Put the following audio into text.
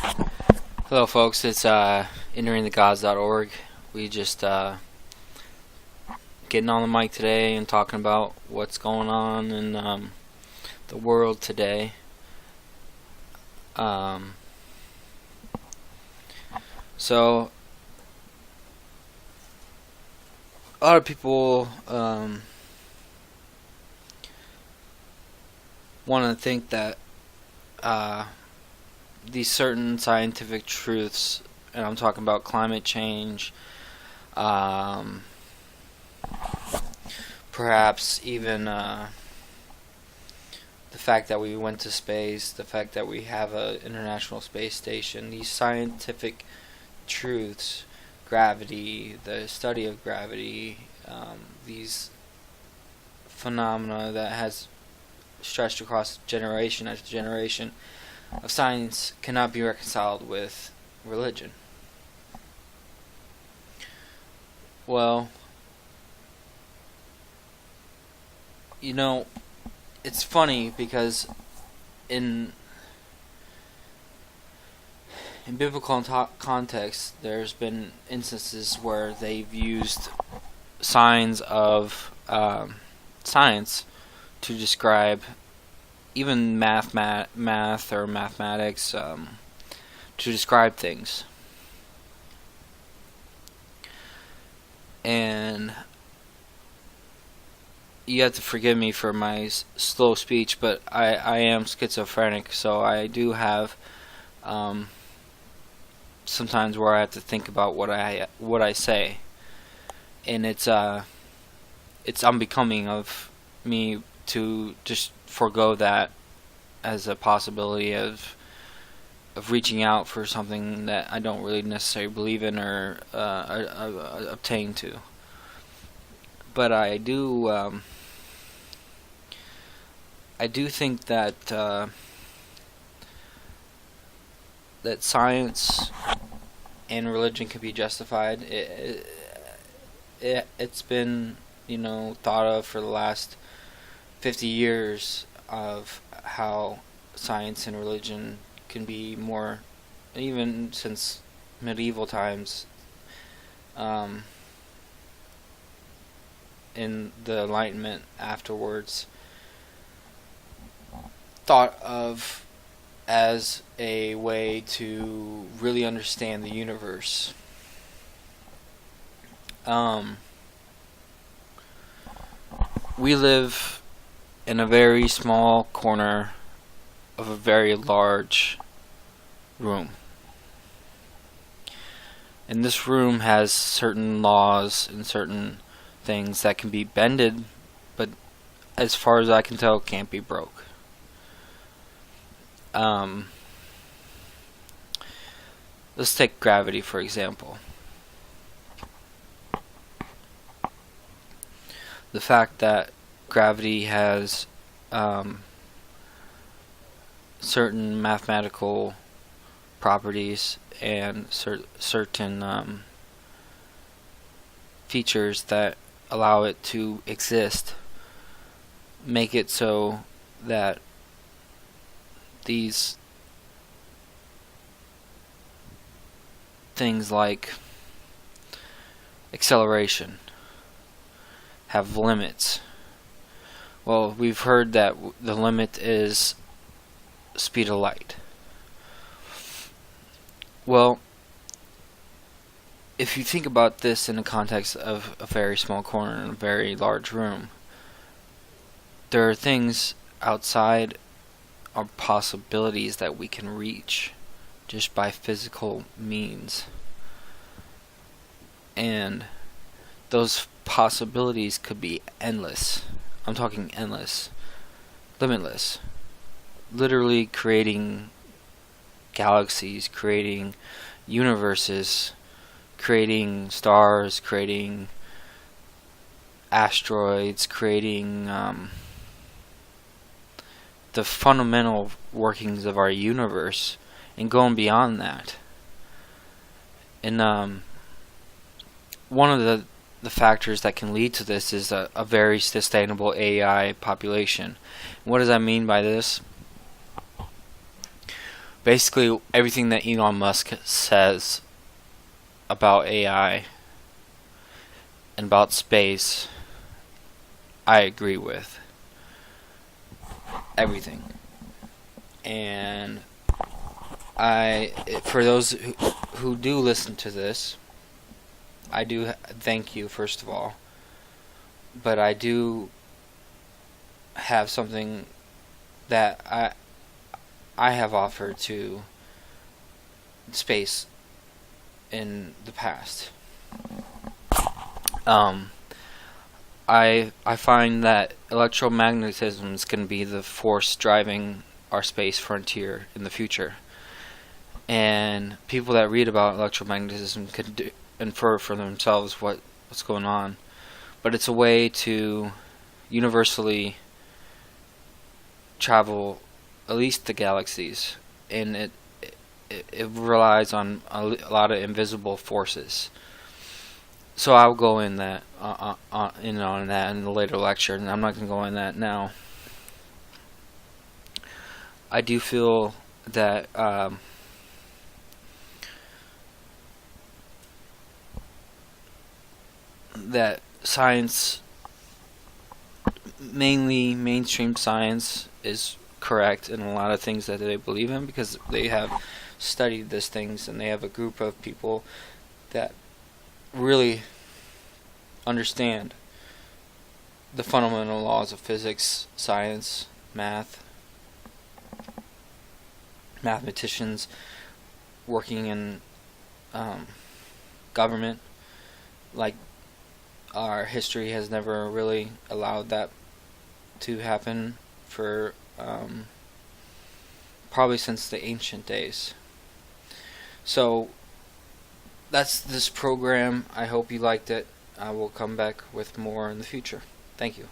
Hello, folks. It's enteringthecozad.org. We just getting on the mic today and talking about what's going on in the world today. So a lot of people want to think that these certain scientific truths, and I'm talking about climate change, perhaps even the fact that we went to space, the fact that we have an international space station, these scientific truths, gravity, the study of gravity, these phenomena that has stretched across generation after generation of science cannot be reconciled with religion. Well, it's funny because in biblical context, there's been instances where they've used signs of science to describe even math or mathematics, to describe things. And you have to forgive me for my slow speech, but I am schizophrenic, so I do have sometimes where I have to think about what I say, and it's unbecoming of me to just forego that as a possibility of reaching out for something that I don't really necessarily believe in or obtain to. But I do think that that science and religion can be justified. It's been thought of for the last 50 years of how science and religion can be more, even since medieval times, in the Enlightenment afterwards, thought of as a way to really understand the universe. We live in a very small corner of a very large room. And this room has certain laws and certain things that can be bended, but as far as I can tell, can't be broke. Let's take gravity, for example. The fact that gravity has certain mathematical properties and certain features that allow it to exist make it so that these things like acceleration have limits. Well, we've heard that the limit is speed of light. Well, if you think about this in the context of a very small corner in a very large room, there are things outside our possibilities that we can reach just by physical means. And those possibilities could be endless. I'm talking endless, limitless. Literally creating galaxies, creating universes, creating stars, creating asteroids, creating the fundamental workings of our universe, and going beyond that. And one of the factors that can lead to this is a very sustainable AI population. What does that mean by this? basically everything that Elon Musk says about AI and about space, I agree with everything. And for those who do listen to this, I do thank you first of all. But I do have something that I have offered to space in the past. I find that electromagnetism is going to be the force driving our space frontier in the future. And people that read about electromagnetism could infer for themselves what's going on. But it's a way to universally travel at least the galaxies, and it relies on a lot of invisible forces. So I'll go in that on that in a later lecture, and I'm not going to go in that now. I do feel that that science, mainly mainstream science, is correct in a lot of things that they believe in, because they have studied these things and they have a group of people that really understand the fundamental laws of physics, science, mathematicians working in government. Like, our history has never really allowed that to happen for probably since the ancient days. So that's this program. I hope you liked it. I will come back with more in the future. Thank you.